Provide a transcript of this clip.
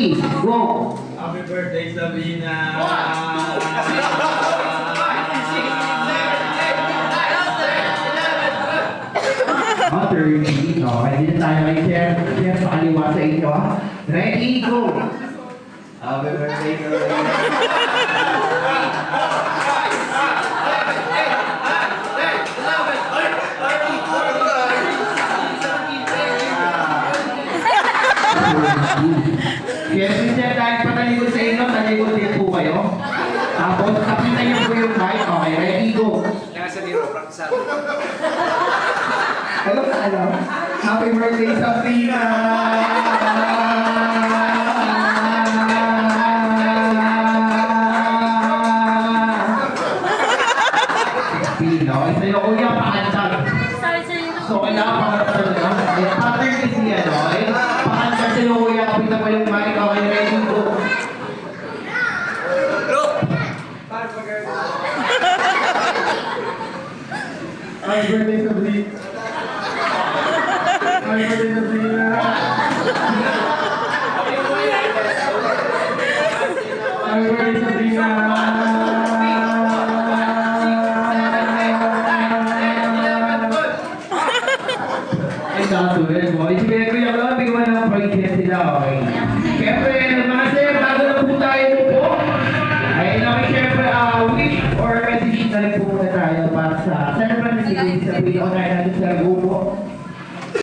Ready, go! Happy birthday, Sabina! Oh, 30. Okay, dito tayo kay Sir. Sir, pakaliwa sa inyo, ha? Ready, go! Happy birthday, Sabina! Yes, Sir, dahil patalikod sa inyo, talikod din po kayo. Tapos, kapitan niyo po yung mic. Okay, ready, go! Nasa biro, praktisado. Alam na, alam. Happy birthday, Sabrina! Pino, isa yung kuya pakantag. So, kailangan pakantag na. Kaya pattern kasi ano, pakantag sa yung kuya, kapita pa yung mic, okay, ready, go. Happy birthday, Sabrina! Happy birthday, Sabrina!